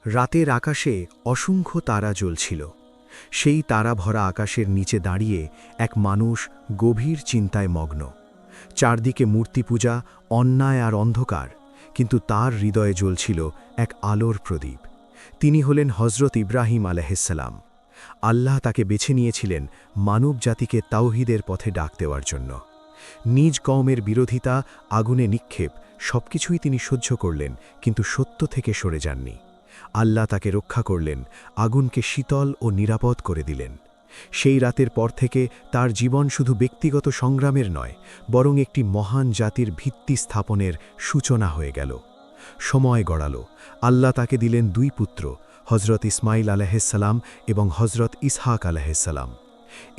রাতের আকাশে অসংখ্য তারা জ্বলছিল। সেই তারা ভরা আকাশের নিচে দাঁড়িয়ে এক মানুষ গভীর চিন্তায় মগ্ন। চারদিকে মূর্তি পূজা, অন্যায় আর অন্ধকার, কিন্তু তার হৃদয়ে জ্বলছিল এক আলোর প্রদীপ। তিনি হলেন হজরত ইব্রাহিম আলাইহিসসালাম। আল্লাহ তাকে বেছে নিয়েছিলেন মানব জাতিকে তাওহীদের পথে ডাক দেওয়ার জন্য। নিজ কওমের বিরোধিতা, আগুনে নিক্ষেপ সবকিছুই তিনি সহ্য করলেন, কিন্তু সত্য থেকে সরে যাননি। আল্লাহ তাকে রক্ষা করলেন, আগুনকে শীতল ও নিরাপদ করে দিলেন। সেই রাতের পর থেকে তার জীবন শুধু ব্যক্তিগত সংগ্রামের নয়, বরং একটি মহান জাতির ভিত্তি স্থাপনের সূচনা হয়ে গেল। সময় গড়াল, আল্লাহ তাকে দিলেন দুই পুত্র, হজরত ইসমাইল আলাইহিসসালাম এবং হজরত ইসহাক আলাইহিসসালাম।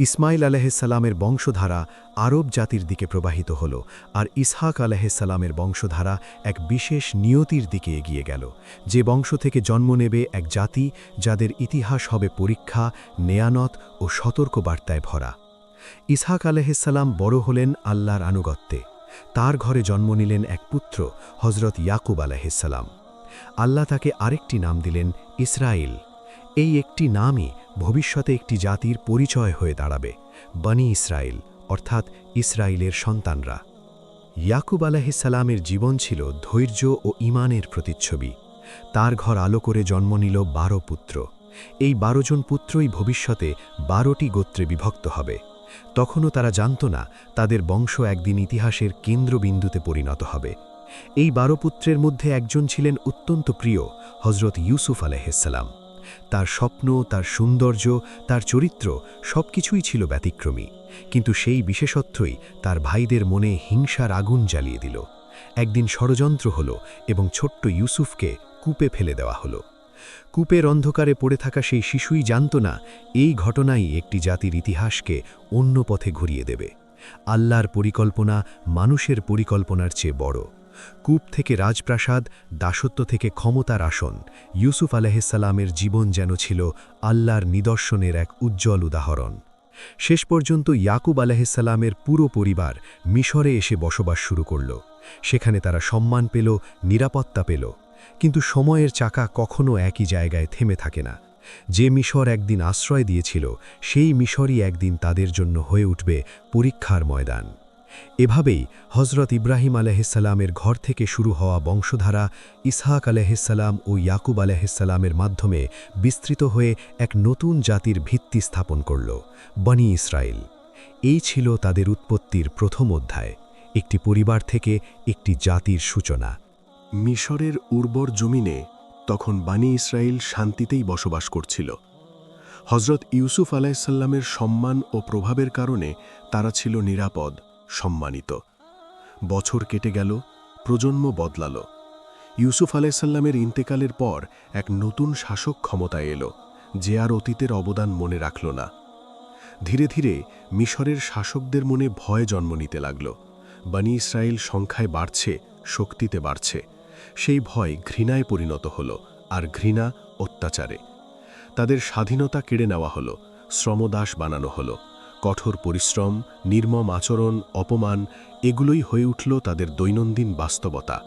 ইসমাইল আলাইহিসসালামের বংশধারা আরব জাতির দিকে প্রবাহিত হল, আর ইসহাক আলাইহিসসালামের বংশধারা এক বিশেষ নিয়তির দিকে এগিয়ে গেল, যে বংশ থেকে জন্ম নেবে এক জাতি যাদের ইতিহাস হবে পরীক্ষা, নেয়ানত ও সতর্কবার্তায় ভরা। ইসহাক আলাইহিসসালাম বড় হলেন আল্লাহর আনুগত্যে। তার ঘরে জন্ম নিলেন এক পুত্র, হজরত ইয়াকুব আলাইহিসসালাম। আল্লাহ তাকে আরেকটি নাম দিলেন ইসরাইল। এই একটি নামই ভবিষ্যতে একটি জাতির পরিচয় হয়ে দাঁড়াবে, বনি ইসরাইল, অর্থাৎ ইসরাইলের সন্তানরা। ইয়াকুব আলাইহিসসালামের জীবন ছিল ধৈর্য ও ঈমানের প্রতিচ্ছবি। তার ঘর আলো করে জন্ম নিল 12 পুত্র। এই 12 জন পুত্রই ভবিষ্যতে 12টি গোত্রে বিভক্ত হবে। তখনও তারা জানত না তাদের বংশ একদিন ইতিহাসের কেন্দ্রবিন্দুতে পরিণত হবে। এই 12 পুত্রের মধ্যে একজন ছিলেন অত্যন্ত প্রিয়, হজরত ইউসুফ আলাইহিসসালাম। তার স্বপ্ন, তার সৌন্দর্য, তার চরিত্র সবকিছুই ছিল ব্যতিক্রমী, কিন্তু সেই বিশেষত্বই তার ভাইদের মনে হিংসার আগুন জ্বালিয়ে দিল। একদিন ষড়যন্ত্র হল এবং ছোট্ট ইউসুফকে কূপে ফেলে দেওয়া হলো। কূপের অন্ধকারে পড়ে থাকা সেই শিশুই জানত না এই ঘটনাই একটি জাতির ইতিহাসকে অন্য পথে ঘুরিয়ে দেবে। আল্লাহর পরিকল্পনা মানুষের পরিকল্পনার চেয়ে বড়। কূপ থেকে রাজপ্রাসাদ, দাসত্ব থেকে ক্ষমতার আসন, ইউসুফ আলাইহিসসালামের জীবন যেন ছিল আল্লাহর নিদর্শনের এক উজ্জ্বল উদাহরণ। শেষ পর্যন্ত ইয়াকুব আলাইহিসসালামের পুরো পরিবার মিশরে এসে বসবাস শুরু করল। সেখানে তারা সম্মান পেল, নিরাপত্তা পেল। কিন্তু সময়ের চাকা কখনো একই জায়গায় থেমে থাকে না। যে মিশর একদিন আশ্রয় দিয়েছিল, সেই মিশরই একদিন তাদের জন্য হয়ে উঠবে পরীক্ষার ময়দান। এভাবেই হজরত ইব্রাহিম আলাইহিসসালামের ঘর থেকে শুরু হওয়া বংশধারা ইসহাক আলাইহিসসালাম ও ইয়াকুব আলাইহিসসালামের মাধ্যমে বিস্তৃত হয়ে এক নতুন জাতির ভিত্তি স্থাপন করল, বনি ইসরাইল। এই ছিল তাদের উৎপত্তির প্রথম অধ্যায়, একটি পরিবার থেকে একটি জাতির সূচনা। মিশরের উর্বর জমিনে তখন বনি ইসরাইল শান্তিতেই বসবাস করছিল। হজরত ইউসুফ আলাইহিসসালামের সম্মান ও প্রভাবের কারণে তারা ছিল নিরাপদ, সম্মানিত। বছর কেটে গেল, প্রজন্ম বদলাল। ইউসুফ আলাইহিসসালামের ইন্তেকালের পর এক নতুন শাসক ক্ষমতায় এলো, যে আর অতীতের অবদান মনে রাখল না। ধীরে ধীরে মিশরের শাসকদের মনে ভয় জন্ম নিতে লাগল। বনি ইসরাইল সংখ্যায় বাড়ছে, শক্তিতে বাড়ছে। সেই ভয় ঘৃণায় পরিণত হল, আর ঘৃণা অত্যাচারে। তাদের স্বাধীনতা কেড়ে নেওয়া হলো, শ্রমদাস বানানো হলো। কঠোর পরিশ্রম, নির্মম আচরণ, অপমান এগুলোই হয়ে উঠল তাদের দৈনন্দিন বাস্তবতা।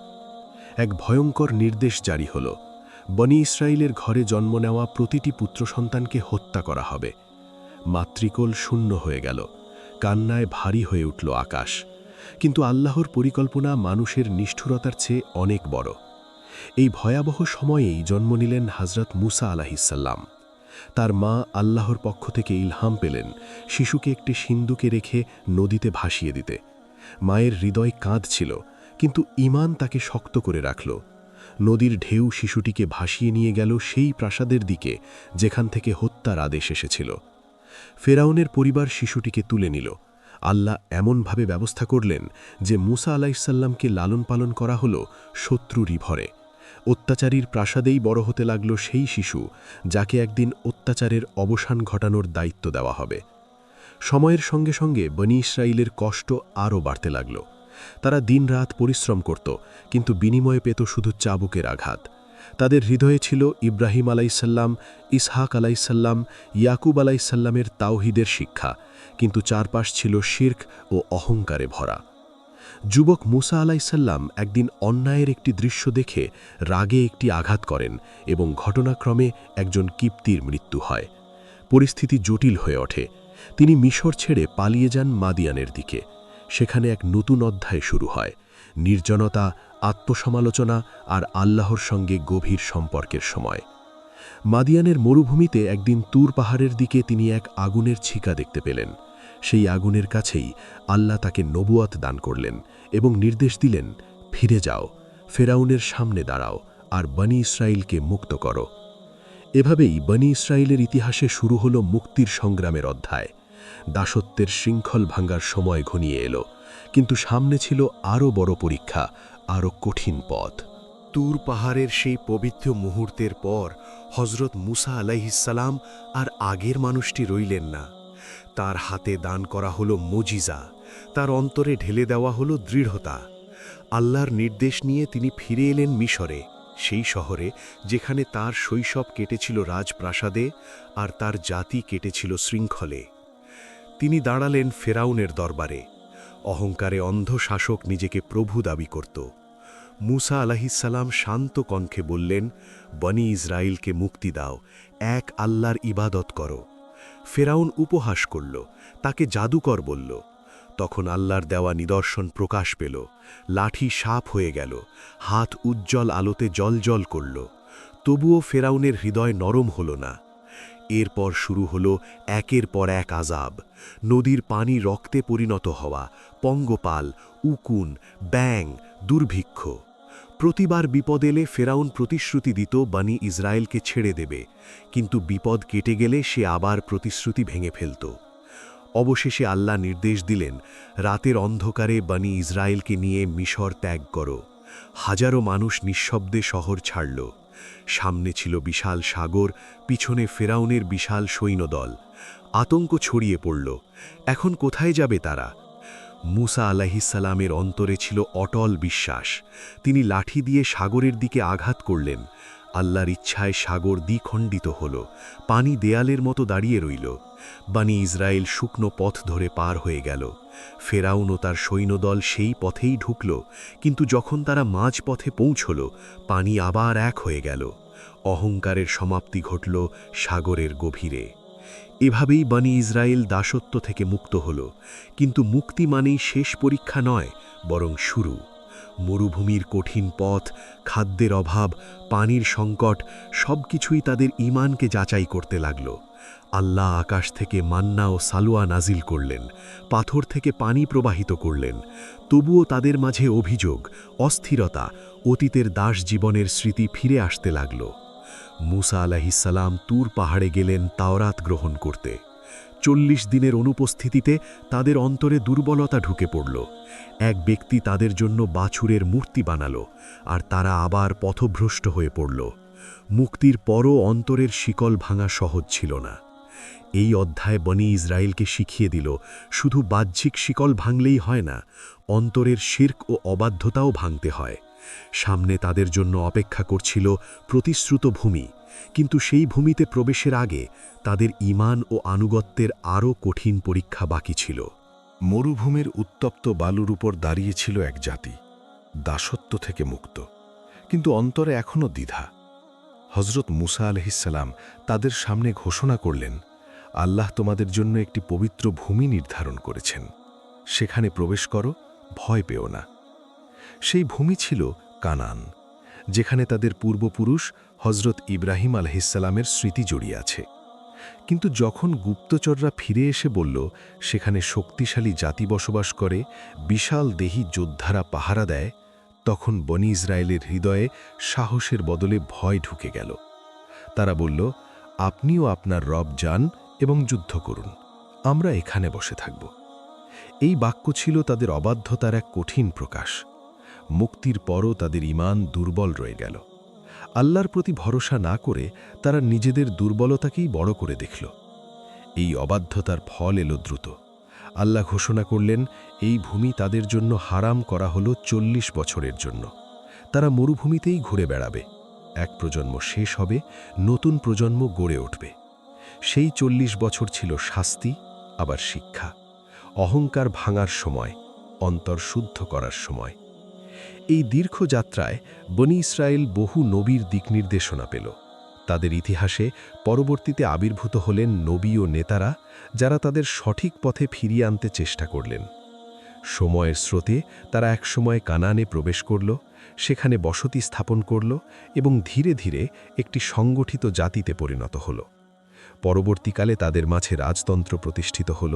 এক ভয়ঙ্কর নির্দেশ জারি হল, বনি ইসরাইলের ঘরে জন্ম নেওয়া প্রতিটি পুত্র সন্তানকে হত্যা করা হবে। মাতৃকোল শূন্য হয়ে গেল, কান্নায় ভারী হয়ে উঠল আকাশ। কিন্তু আল্লাহর পরিকল্পনা মানুষের নিষ্ঠুরতার চেয়ে অনেক বড়। এই ভয়াবহ সময়েই জন্ম নিলেন হজরত মুসা আলাইহিসসালাম। তার মা আল্লাহর পক্ষ থেকে ইলহাম পেলেন শিশুকে একটি সিন্দুকে রেখে নদীতে ভাসিয়ে দিতে। মায়ের হৃদয় কাঁদছিল, কিন্তু ঈমান তাকে শক্ত করে রাখল। নদীর ঢেউ শিশুটিকে ভাসিয়ে নিয়ে গেল সেই প্রাসাদের দিকে যেখান থেকে হত্যার আদেশ এসেছিল। ফেরাউনের পরিবার শিশুটিকে তুলে নিল। আল্লাহ এমনভাবে ব্যবস্থা করলেন যে মুসা আলাইহিসসালামকে লালন পালন করা হলো শত্রুরই ভরে। অত্যাচারীর প্রাসাদেই বড় হতে লাগল সেই শিশু, যাকে একদিন অত্যাচারের অবসান ঘটানোর দায়িত্ব দেওয়া হবে। সময়ের সঙ্গে সঙ্গে বনি ইসরাইলের কষ্ট আরও বাড়তে লাগল। তারা দিনরাত পরিশ্রম করত, কিন্তু বিনিময়ে পেত শুধু চাবুকের আঘাত। তাদের হৃদয়ে ছিল ইব্রাহিম আলাইহিসসালাম, ইসহাক আলাইহিসসালাম, ইয়াকুব আলাইহিসসালামের তাওহীদের শিক্ষা, কিন্তু চারপাশ ছিল শিরক ও অহংকারে ভরা। যুবক মুসা আলাইসাল্লাম একদিন অন্যায়ের একটি দৃশ্য দেখে রাগে একটি আঘাত করেন এবং ঘটনাক্রমে একজন কিপ্তির মৃত্যু হয়। পরিস্থিতি জটিল হয়ে ওঠে। তিনি মিশর ছেড়ে পালিয়ে যান মাদিয়ানের দিকে। সেখানে এক নতুন অধ্যায় শুরু হয়, নির্জনতা, আত্মসমালোচনা আর আল্লাহর সঙ্গে গভীর সম্পর্কের সময়। মাদিয়ানের মরুভূমিতে একদিন তুর পাহাড়ের দিকে তিনি এক আগুনের ছিকা দেখতে পেলেন। সেই আগুনের কাছেই আল্লাহ তাকে নবুয়াত দান করলেন এবং নির্দেশ দিলেন, ফিরে যাও, ফেরাউনের সামনে দাঁড়াও আর বনি ইসরাইলকে মুক্ত করো। এভাবেই বনি ইসরাইলের ইতিহাসে শুরু হলো মুক্তির সংগ্রামের অধ্যায়। দাসত্বের শৃঙ্খল ভাঙ্গার সময় ঘনিয়ে এলো, কিন্তু সামনে ছিল আরও বড় পরীক্ষা, আরও কঠিন পথ। তুর পাহাড়ের সেই পবিত্র মুহূর্তের পর হজরত মুসা আলাইহিসসালাম আর আগের মানুষটি রইলেন না। তার হাতে দান করা হলো মুজিজা, তার অন্তরে ঢেলে দেওয়া হলো দৃঢ়তা। আল্লাহর নির্দেশ নিয়ে তিনি ফিরে এলেন মিশরে, সেই শহরে যেখানে তার শৈশব কেটেছিল রাজপ্রাসাদে আর তার জাতি কেটেছিল শৃঙ্খলে। তিনি দাঁড়ালেন ফেরাউনের দরবারে। অহংকারে অন্ধ শাসক নিজেকে প্রভু দাবি করত। মুসা আলাইহিসসালাম শান্ত কণ্ঠে বললেন, বনি ইসরাইলকে মুক্তি দাও, এক আল্লাহর ইবাদত করো। ফেরাউন উপহাস করল, তাকে জাদুকর বলল। তখন আল্লাহর দেওয়া নিদর্শন প্রকাশ পেল। লাঠি সাপ হয়ে গেল, হাত উজ্জ্বল আলোতে জ্বলজ্বল করল। তবুও ফেরাউনের হৃদয় নরম হল না। এরপর শুরু হলো একের পর এক আযাব। নদীর পানি রক্তে পরিণত হওয়া, পঙ্গপাল, উকুন, ব্যাং, দুর্ভিক্ষ। প্রতিবার বিপদ এলে ফেরাউন প্রতিশ্রুতি দিত বনি ইসরায়েলকে ছেড়ে দেবে, কিন্তু বিপদ কেটে গেলে সে আবার প্রতিশ্রুতি ভেঙে ফেলত। অবশেষে আল্লাহ নির্দেশ দিলেন, রাতের অন্ধকারে বনি ইসরায়েলকে নিয়ে মিশর ত্যাগ করো। হাজারো মানুষ নিঃশব্দে শহর ছাড়ল। সামনে ছিল বিশাল সাগর, পিছনে ফেরাউনের বিশাল সৈন্যদল। আতঙ্ক ছড়িয়ে পড়ল। এখন কোথায় যাবে তারা? মুসা আলাইহিসসালামের অন্তরে ছিল অটল বিশ্বাস। তিনি লাঠি দিয়ে সাগরের দিকে আঘাত করলেন। আল্লাহর ইচ্ছায় সাগর দ্বিখণ্ডিত হল, পানি দেয়ালের মতো দাঁড়িয়ে রইল। বনি ইসরায়েল শুকনো পথ ধরে পার হয়ে গেল। ফেরাউন ও তার সৈন্যদল সেই পথেই ঢুকল, কিন্তু যখন তারা মাঝ পথে পৌঁছল, পানি আবার এক হয়ে গেল। অহংকারের সমাপ্তি ঘটল সাগরের গভীরে। এভাবেই বনি ইসরায়েল দাসত্ব থেকে মুক্ত হল, কিন্তু মুক্তি মানেই শেষ পরীক্ষা নয়, বরং শুরু। মরুভূমির কঠিন পথ, খাদ্যের অভাব, পানির সংকট সবকিছুই তাদের ঈমানকে যাচাই করতে লাগল। আল্লাহ আকাশ থেকে মান্না ও সালোয়া নাজিল করলেন, পাথর থেকে পানি প্রবাহিত করলেন। তবুও তাদের মাঝে অভিযোগ, অস্থিরতা, অতীতের দাস জীবনের স্মৃতি ফিরে আসতে লাগল। মুসা আলাইহিসসালাম তুর পাহাড়ে গেলেন তাওরাত গ্রহণ করতে। 40 দিনের অনুপস্থিতিতে তাদের অন্তরে দুর্বলতা ঢুকে পড়ল। এক ব্যক্তি তাদের জন্য বাছুরের মূর্তি বানালো, আর তারা আবার পথভ্রষ্ট হয়ে পড়ল। মুক্তির পরও অন্তরের শিকল ভাঙা সহজ ছিল না। এই অধ্যায় বনি ইসরায়েলকে শিখিয়ে দিল, শুধু বাহ্যিক শিকল ভাঙলেই হয় না, অন্তরের শিরক ও অবাধ্যতাও ভাঙতে হয়। সামনে তাদের জন্য অপেক্ষা করছিল প্রতিশ্রুত ভূমি, কিন্তু সেই ভূমিতে প্রবেশের আগে তাদের ঈমান ও আনুগত্যের আরও কঠিন পরীক্ষা বাকি ছিল। মরুভূমির উত্তপ্ত বালুর উপর দাঁড়িয়েছিল এক জাতি, দাসত্ব থেকে মুক্ত, কিন্তু অন্তরে এখনও দ্বিধা। হজরত মুসা আলাইহিসসালাম তাদের সামনে ঘোষণা করলেন, আল্লাহ তোমাদের জন্য একটি পবিত্র ভূমি নির্ধারণ করেছেন, সেখানে প্রবেশ করো, ভয় পেও না। সেই ভূমি ছিল কানান, যেখানে তাদের পূর্বপুরুষ হজরত ইব্রাহিম আলাইহিসসালামের স্মৃতি জড়িয়ে আছে। কিন্তু যখন গুপ্তচররা ফিরে এসে বলল সেখানে শক্তিশালী জাতি বসবাস করে, বিশাল দেহী যোদ্ধারা পাহারা দেয়, তখন বনি ইসরায়েলের হৃদয়ে সাহসের বদলে ভয় ঢুকে গেল। তারা বলল, আপনিও আপনার রব যান এবং যুদ্ধ করুন, আমরা এখানে বসে থাকব। এই বাক্য ছিল তাদের অবাধ্যতার এক কঠিন প্রকাশ। মুক্তির পরও তাদের ঈমান দুর্বল রয়ে গেল। আল্লাহর প্রতি ভরসা না করে তারা নিজেদের দুর্বলতাকেই বড় করে দেখল। এই অবাধ্যতার ফল এলো দ্রুত। আল্লাহ ঘোষণা করলেন, এই ভূমি তাদের জন্য হারাম করা হলো 40 বছরের জন্য। তারা মরুভূমিতেই ঘুরে বেড়াবে। এক প্রজন্ম শেষ হবে, নতুন প্রজন্ম গড়ে উঠবে। সেই 40 বছর ছিল শাস্তি, আবার শিক্ষা। অহংকার ভাঙার সময়, অন্তর শুদ্ধ করার সময়। এই দীর্ঘ যাত্রায় বনি ইসরায়েল বহু নবীর দিকনির্দেশনা পেল। তাদের ইতিহাসে পরবর্তীতে আবির্ভূত হলেন নবী ও নেতারা, যারা তাদের সঠিক পথে ফিরিয়ে আনতে চেষ্টা করলেন। সময়ের স্রোতে তারা একসময় কানানে প্রবেশ করল, সেখানে বসতি স্থাপন করল এবং ধীরে ধীরে একটি সংগঠিত জাতিতে পরিণত হল। পরবর্তীকালে তাদের মাঝে রাজতন্ত্র প্রতিষ্ঠিত হল।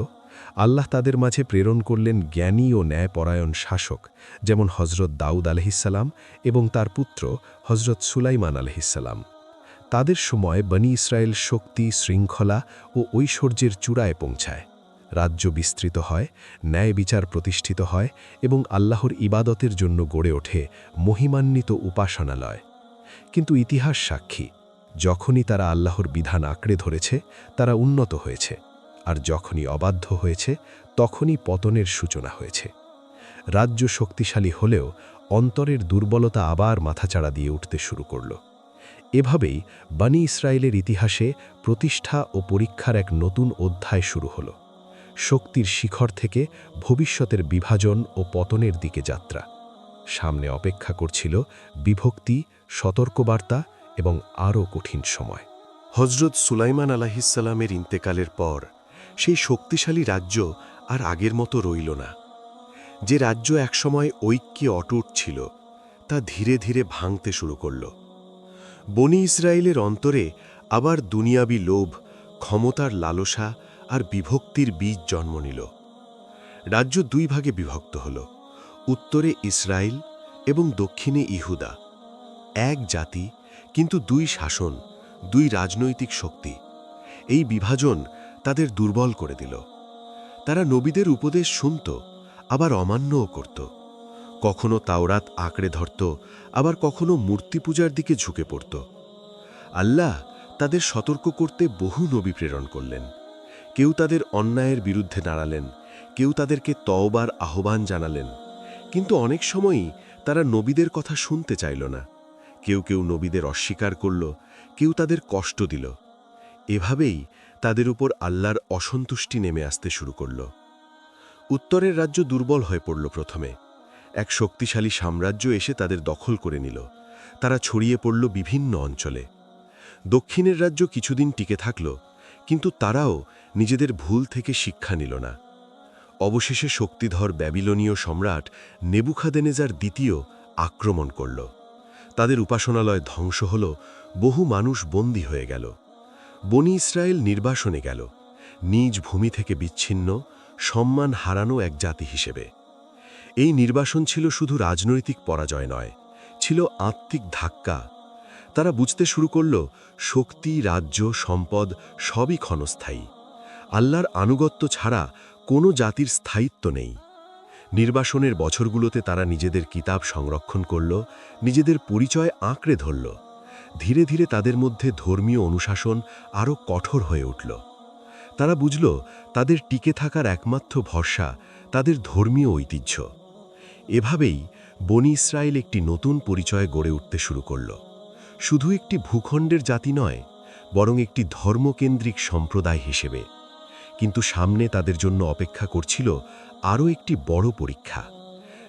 আল্লাহ তাদের মাঝে প্রেরণ করলেন জ্ঞানী ও ন্যায়পরায়ণ শাসক, যেমন হজরত দাউদ আলহিসাল্লাম এবং তার পুত্র হজরত সুলাইমান আলহিসাল্লাম। তাদের সময় বনি ইসরায়েল শক্তি, শৃঙ্খলা ও ঐশ্বর্যের চূড়ায় পৌঁছায়। রাজ্য বিস্তৃত হয়, ন্যায় বিচার প্রতিষ্ঠিত হয় এবং আল্লাহর ইবাদতের জন্য গড়ে ওঠে মহিমান্বিত উপাসনালয়। কিন্তু ইতিহাস সাক্ষী, যখনই তারা আল্লাহর বিধান আঁকড়ে ধরেছে, তারা উন্নত হয়েছে, আর যখনই অবাধ্য হয়েছে, তখনই পতনের সূচনা হয়েছে। রাজ্য শক্তিশালী হলেও অন্তরের দুর্বলতা আবার মাথাচাড়া দিয়ে উঠতে শুরু করল। এভাবেই বনি ইসরায়েলের ইতিহাসে প্রতিষ্ঠা ও পরীক্ষার এক নতুন অধ্যায় শুরু হল। শক্তির শিখর থেকে ভবিষ্যতের বিভাজন ও পতনের দিকে যাত্রা। সামনে অপেক্ষা করছিল বিভক্তি, সতর্কবার্তা এবং আরও কঠিন সময়। হজরত সুলাইমান আলাহিসাল্লামের ইন্তেকালের পর সেই শক্তিশালী রাজ্য আর আগের মতো রইল না। যে রাজ্য একসময় ঐক্যে অটুট ছিল, তা ধীরে ধীরে ভাঙতে শুরু করল। বনি ইসরায়েলের অন্তরে আবার দুনিয়াবি লোভ, ক্ষমতার লালসা আর বিভক্তির বীজ জন্ম নিল। রাজ্য দুই ভাগে বিভক্ত হল, উত্তরে ইসরায়েল এবং দক্ষিণে ইহুদা। এক জাতি, কিন্তু দুই শাসন, দুই রাজনৈতিক শক্তি। এই বিভাজন তাদের দুর্বল করে দিল। তারা নবীদের উপদেশ শুনত, আবার অমান্যও করত। কখনো তাওরাত আঁকড়ে ধরত, আবার কখনো মূর্তি পূজার দিকে ঝুঁকে পড়ত। আল্লাহ তাদের সতর্ক করতে বহু নবী প্রেরণ করলেন। কেউ তাদের অন্যায়ের বিরুদ্ধে দাঁড়ালেন, কেউ তাদেরকে তওবার আহ্বান জানালেন। কিন্তু অনেক সময়ই তারা নবীদের কথা শুনতে চাইল না। কেউ কেউ নবীদের অস্বীকার করল, কেউ তাদের কষ্ট দিল। এভাবেই তাদের উপর আল্লাহর অসন্তুষ্টি নেমে আসতে শুরু করল। উত্তরের রাজ্য দুর্বল হয়ে পড়ল প্রথমে। এক শক্তিশালী সাম্রাজ্য এসে তাদের দখল করে নিল। তারা ছড়িয়ে পড়ল বিভিন্ন অঞ্চলে। দক্ষিণের রাজ্য কিছুদিন টিকে থাকল, কিন্তু তারাও নিজেদের ভুল থেকে শিক্ষা নিল না। অবশেষে শক্তিধর ব্যাবিলনীয় সম্রাট নেবুখাদনেজার দ্বিতীয় আক্রমণ করল। তাদের উপাসনালয় ধ্বংস হল, বহু মানুষ বন্দী হয়ে গেল। বনি ইসরায়েল নির্বাসনে গেল, নিজ ভূমি থেকে বিচ্ছিন্ন, সম্মান হারানো এক জাতি হিসেবে। এই নির্বাসন ছিল শুধু রাজনৈতিক পরাজয় নয়, ছিল আত্মিক ধাক্কা। তারা বুঝতে শুরু করল, শক্তি, রাজ্য, সম্পদ সবই ক্ষণস্থায়ী। আল্লাহর আনুগত্য ছাড়া কোনো জাতির স্থায়িত্ব নেই। নির্বাসনের বছরগুলোতে তারা নিজেদের কিতাব সংরক্ষণ করল, নিজেদের পরিচয় আঁকড়ে ধরল। ধীরে ধীরে তাদের মধ্যে ধর্মীয় অনুশাসন আরও কঠোর হয়ে উঠল। তারা বুঝল, তাদের টিকে থাকার একমাত্র ভরসা তাদের ধর্মীয় ঐতিহ্য। এভাবেই বনি ইসরায়েল একটি নতুন পরিচয় গড়ে উঠতে শুরু করল। শুধু একটি ভূখণ্ডের জাতি নয়, বরং একটি ধর্মকেন্দ্রিক সম্প্রদায় হিসেবে। কিন্তু সামনে তাদের জন্য অপেক্ষা করছিল আরও একটি বড় পরীক্ষা,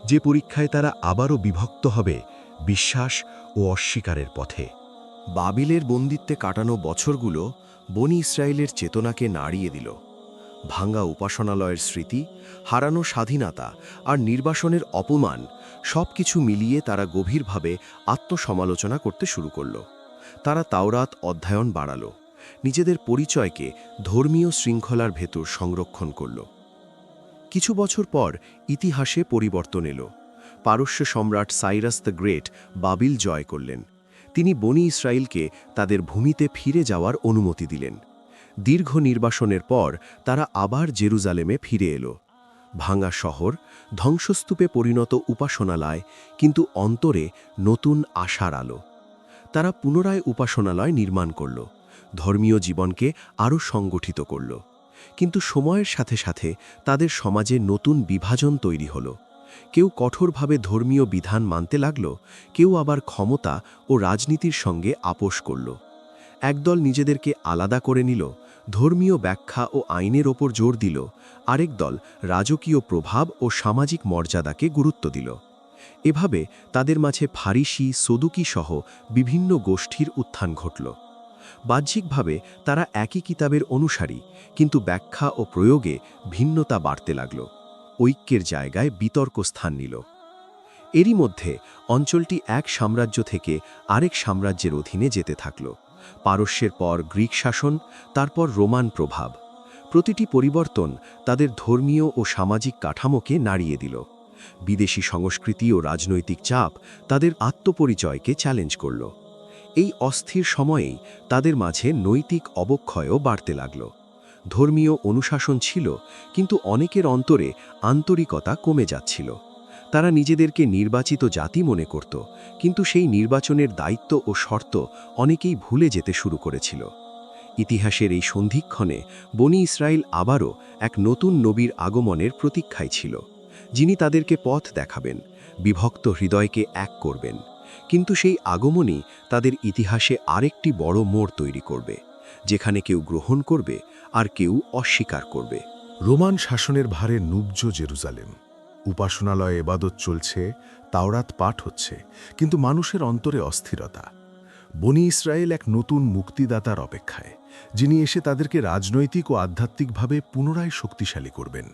যে পরীক্ষায় তারা আবারও বিভক্ত হবে বিশ্বাস ও অস্বীকারের পথে। বাবিলের বন্দিত্বে কাটানো বছরগুলো বনি ইসরায়েলের চেতনাকে নাড়িয়ে দিল। ভাঙ্গা উপাসনালয়ের স্মৃতি, হারানো স্বাধীনতা আর নির্বাসনের অপমান সবকিছু মিলিয়ে তারা গভীরভাবে আত্মসমালোচনা করতে শুরু করল। তারা তাওরাত অধ্যয়ন বাড়াল, নিজেদের পরিচয়কে ধর্মীয় শৃঙ্খলার ভেতর সংরক্ষণ করল। কিছু বছর পর ইতিহাসে পরিবর্তন এলো। পারস্য সম্রাট সাইরাস দ্য গ্রেট বাবিল জয় করলেন। তিনি বনি ইসরায়েলকে তাদের ভূমিতে ফিরে যাওয়ার অনুমতি দিলেন। দীর্ঘ নির্বাসনের পর তারা আবার জেরুজালেমে ফিরে এলো। ভাঙা শহর, ধ্বংসস্তূপে পরিণত উপাসনালয়, কিন্তু অন্তরে নতুন আশার আলো। তারা পুনরায় উপাসনালয় নির্মাণ করল, ধর্মীয় জীবনকে আরও সংগঠিত করল। কিন্তু সময়ের সাথে সাথে তাদের সমাজে নতুন বিভাজন তৈরি হলো। কেউ কঠোরভাবে ধর্মীয় বিধান মানতে লাগল, কেউ আবার ক্ষমতা ও রাজনীতির সঙ্গে আপোষ করল। একদল নিজেদেরকে আলাদা করে নিল, ধর্মীয় ব্যাখ্যা ও আইনের ওপর জোর দিল, আরেক দল রাজকীয় প্রভাব ও সামাজিক মর্যাদাকে গুরুত্ব দিল। এভাবে তাদের মাঝে ফারিসি, সদুকি সহ বিভিন্ন গোষ্ঠীর উত্থান ঘটল। বাহ্যিকভাবে তারা একই কিতাবের অনুসারী, কিন্তু ব্যাখ্যা ও প্রয়োগে ভিন্নতা বাড়তে লাগল। ঐক্যের জায়গায় বিতর্ক স্থান নিল। এরই মধ্যে অঞ্চলটি এক সাম্রাজ্য থেকে আরেক সাম্রাজ্যের অধীনে যেতে থাকল। পারস্যের পর গ্রিক শাসন, তারপর রোমান প্রভাব। প্রতিটি পরিবর্তন তাদের ধর্মীয় ও সামাজিক কাঠামোকে নাড়িয়ে দিল। বিদেশি সংস্কৃতি ও রাজনৈতিক চাপ তাদের আত্মপরিচয়কে চ্যালেঞ্জ করল। এই অস্থির সময়েই তাদের মাঝে নৈতিক অবক্ষয়ও বাড়তে লাগল। ধর্মীয় অনুশাসন ছিল, কিন্তু অনেকের অন্তরে আন্তরিকতা কমে যাচ্ছিল। তারা নিজেদেরকে নির্বাচিত জাতি মনে করত, কিন্তু সেই নির্বাচনের দায়িত্ব ও শর্ত অনেকেই ভুলে যেতে শুরু করেছিল। ইতিহাসের এই সন্ধিক্ষণে বনি ইসরায়েল আবারও এক নতুন নবীর আগমনের প্রতীক্ষায় ছিল, যিনি তাদেরকে পথ দেখাবেন, বিভক্ত হৃদয়কে এক করবেন। কিন্তু সেই আগমনই তাদের ইতিহাসে আরেকটি বড় মোড় তৈরি করবে, যেখানে কেউ গ্রহণ করবে আর কেউ অস্বীকার করবে। রোমান শাসনের ভারে নুব্জ জেরুজালেম। উপাসনালয়ে এবাদত চলছে, তাওরাত পাঠ হচ্ছে, কিন্তু মানুষের অন্তরে অস্থিরতা। বনি ইসরায়েল এক নতুন মুক্তিদাতার অপেক্ষায়, যিনি এসে তাদেরকে রাজনৈতিক ও আধ্যাত্মিকভাবে পুনরায় শক্তিশালী করবেন।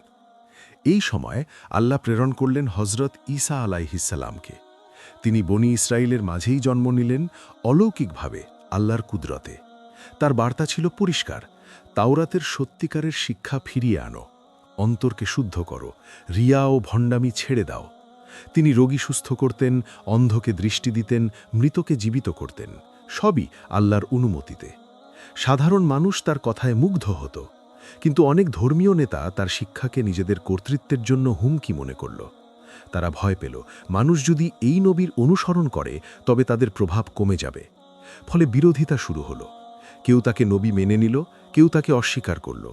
এই সময় আল্লাহ প্রেরণ করলেন হজরত ঈসা আলাইহিসসালামকে। তিনি বনি ইসরায়েলের মাঝেই জন্ম নিলেন, অলৌকিকভাবে আল্লাহর কুদরতে। তার বার্তা ছিল পরিষ্কার: তাওরাতের সত্যিকারের শিক্ষা ফিরিয়ে আনো, অন্তরকে শুদ্ধ করো, রিয়া ও ভণ্ডামি ছেড়ে দাও। তিনি রোগী সুস্থ করতেন, অন্ধকে দৃষ্টি দিতেন, মৃতকে জীবিত করতেন, সবই আল্লাহর অনুমতিতে। সাধারণ মানুষ তার কথায় মুগ্ধ হতো, কিন্তু অনেক ধর্মীয় নেতা তার শিক্ষাকে নিজেদের কর্তৃত্বের জন্য হুমকি মনে করল। তারা ভয় পেল, মানুষ যদি এই নবীর অনুসরণ করে তবে তাদের প্রভাব কমে যাবে। ফলে বিরোধিতা শুরু হলো। কেউ তাকে নবী মেনে নিল, কেউ তাকে অস্বীকার করল।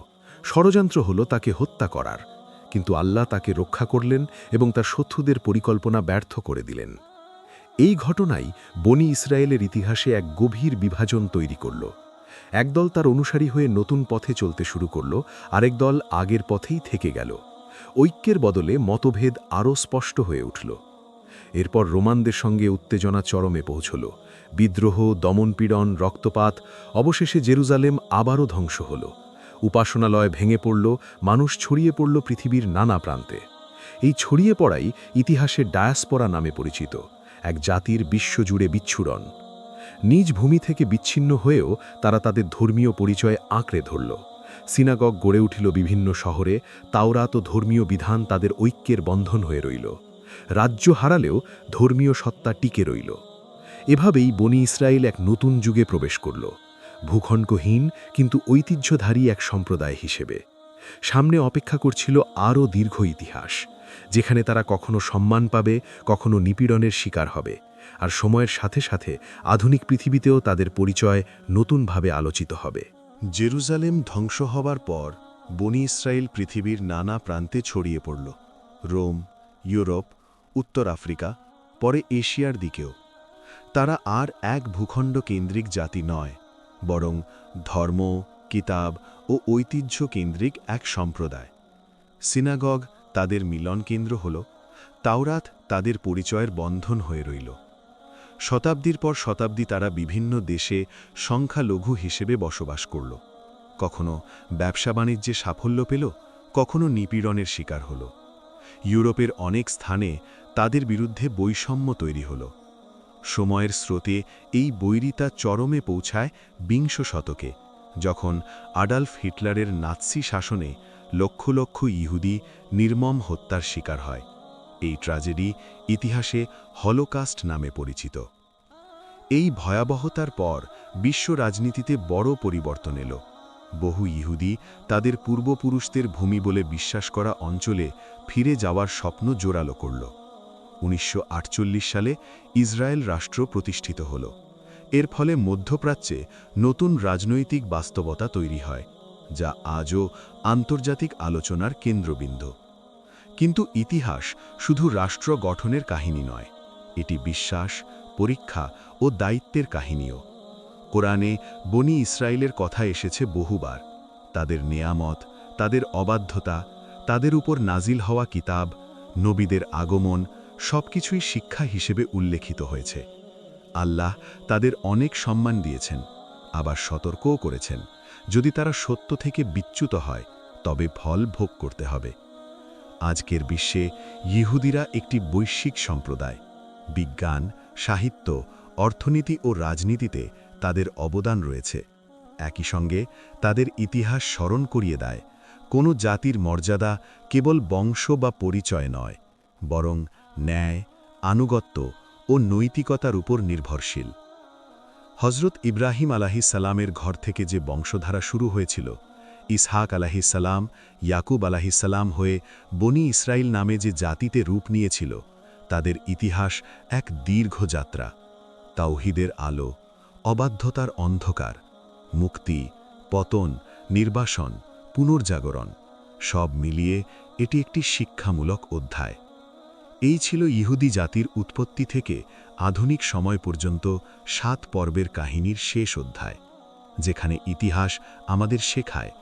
ষড়যন্ত্র হলো তাকে হত্যা করার, কিন্তু আল্লাহ তাকে রক্ষা করলেন এবং তার শত্রুদের পরিকল্পনা ব্যর্থ করে দিলেন। এই ঘটনাই বনি ইসরায়েলের ইতিহাসে এক গভীর বিভাজন তৈরি করল। একদল তার অনুসারী হয়ে নতুন পথে চলতে শুরু করল, আরেক দল আগের পথেই থেকে গেল। ঐক্যের বদলে মতভেদ আরও স্পষ্ট হয়ে উঠল। এরপর রোমানদের সঙ্গে উত্তেজনা চরমে পৌঁছল। বিদ্রোহ, দমনপীড়ন, রক্তপাত, অবশেষে জেরুজালেম আবারও ধ্বংস হল। উপাসনালয় ভেঙে পড়ল, মানুষ ছড়িয়ে পড়ল পৃথিবীর নানা প্রান্তে। এই ছড়িয়ে পড়াই ইতিহাসে ডায়াসপরা নামে পরিচিত, এক জাতির বিশ্বজুড়ে বিচ্ছুরণ। নিজ ভূমি থেকে বিচ্ছিন্ন হয়েও তারা তাদের ধর্মীয় পরিচয় আঁকড়ে ধরল। সিনাগগ গড়ে উঠিল বিভিন্ন শহরে, তাওরাত ও ধর্মীয় বিধান তাদের ঐক্যের বন্ধন হয়ে রইল। রাজ্য হারালেও ধর্মীয় সত্তা টিকে রইল। এভাবেই বনি ইসরায়েল এক নতুন যুগে প্রবেশ করল, ভূখণ্ডহীন কিন্তু ঐতিহ্যধারী এক সম্প্রদায় হিসেবে। সামনে অপেক্ষা করছিল আরও দীর্ঘ ইতিহাস, যেখানে তারা কখনো সম্মান পাবে, কখনো নিপীড়নের শিকার হবে, আর সময়ের সাথে সাথে আধুনিক পৃথিবীতেও তাদের পরিচয় নতুনভাবে আলোচিত হবে। জেরুজালেম ধ্বংস হবার পর বনি ইসরায়েল পৃথিবীর নানা প্রান্তে ছড়িয়ে পড়ল। রোম, ইউরোপ, উত্তর আফ্রিকা, পরে এশিয়ার দিকেও। তারা আর এক ভূখণ্ড কেন্দ্রিক জাতি নয়, বরং ধর্ম, কিতাব ও ঐতিহ্য কেন্দ্রিক এক সম্প্রদায়। সিনাগগ তাদের মিলন কেন্দ্র হল, তাওরাত তাদের পরিচয়ের বন্ধন হয়ে রইল। শতাব্দীর পর শতাব্দী তারা বিভিন্ন দেশে সংখ্যালঘু হিসেবে বসবাস করল। কখনো ব্যবসা বাণিজ্যে সাফল্য পেল, কখনো নিপীড়নের শিকার হল। ইউরোপের অনেক স্থানে তাদের বিরুদ্ধে বৈষম্য তৈরি হল। সময়ের স্রোতে এই বৈরিতা চরমে পৌঁছায় বিংশ শতকে, যখন আডলফ হিটলারের নাৎসি শাসনে লক্ষ লক্ষ ইহুদি নির্মম হত্যার শিকার হয়। এই ট্র্যাজেডি ইতিহাসে হলোকাস্ট নামে পরিচিত। এই ভয়াবহতার পর বিশ্ব রাজনীতিতে বড় পরিবর্তন এলো। বহু ইহুদি তাদের পূর্বপুরুষদের ভূমি বলে বিশ্বাস করা অঞ্চলে ফিরে যাওয়ার স্বপ্ন জোরালো করল। 1948 সালে ইসরায়েল রাষ্ট্র প্রতিষ্ঠিত হল। এর ফলে মধ্যপ্রাচ্যে নতুন রাজনৈতিক বাস্তবতা তৈরি হয়, যা আজও আন্তর্জাতিক আলোচনার কেন্দ্রবিন্দু। কিন্তু ইতিহাস শুধু রাষ্ট্র গঠনের কাহিনী নয়, এটি বিশ্বাস, পরীক্ষা ও দায়িত্বের কাহিনীও। কোরআনে বনি ইসরায়েলের কথা এসেছে বহুবার, তাদের নেয়ামত, তাদের অবাধ্যতা, তাদের উপর নাজিল হওয়া কিতাব, নবীদের আগমন সবকিছুই শিক্ষা হিসেবে উল্লেখিত হয়েছে। আল্লাহ তাদের অনেক সম্মান দিয়েছেন, আবার সতর্কও করেছেন, যদি তারা সত্য থেকে বিচ্যুত হয় তবে ফল ভোগ করতে হবে। আজকের বিশ্বে ইহুদিরা একটি বৈশ্বিক সম্প্রদায়। বিজ্ঞান, সাহিত্য, অর্থনীতি ও রাজনীতিতে তাদের অবদান রয়েছে। একই সঙ্গে তাদের ইতিহাস স্মরণ করিয়ে দেয়, কোনো জাতির মর্যাদা কেবল বংশ বা পরিচয় নয়, বরং ন্যায়, আনুগত্য ও নৈতিকতার উপর নির্ভরশীল। হজরত ইব্রাহিম আলাহিসাল্লামের ঘর থেকে যে বংশধারা শুরু হয়েছিল, ইসহাক আলাহিসাল্লাম, ইয়াকুব আলাহিসাল্লাম হয়ে বনি ইসরাইল নামে যে জাতিতে রূপ নিয়েছিল, তাদের ইতিহাস এক দীর্ঘ যাত্রা। তাওহীদের আলো, অবাধ্যতার অন্ধকার, মুক্তি, পতন, নির্বাসন, পুনর্জাগরণ সব মিলিয়ে এটি একটি শিক্ষামূলক অধ্যায়। এই ছিল ইহুদি জাতির উৎপত্তি থেকে আধুনিক সময় পর্যন্ত 7 পর্বের কাহিনীর শেষ অধ্যায়, যেখানে ইতিহাস আমাদের শেখায়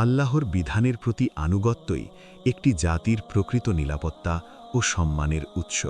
আল্লাহর বিধানের প্রতি আনুগত্যই একটি জাতির প্রকৃত নিরাপত্তা ও সম্মানের উৎস।